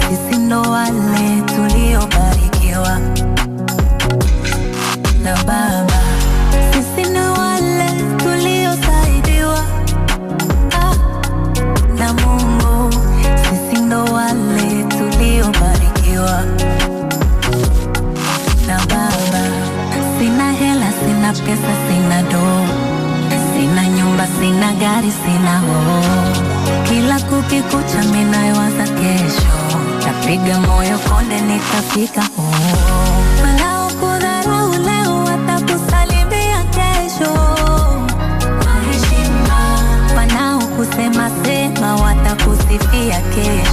sisi ndo wale tuliobarikiwa na Baba. Sisi ndo wale tuliosaidiwa na Mungu. Sisi ndo wale tuliobarikiwa na Baba. Sina hela, sina pesa, sina do, sina nyumba, sina gari, sina kila kukikucha minawaza kesho, tapiga moyo konde nitafika Walao kudharau leo watakusalimia kesho. Kwa heshima wanao kusema sema watakusifia kesho.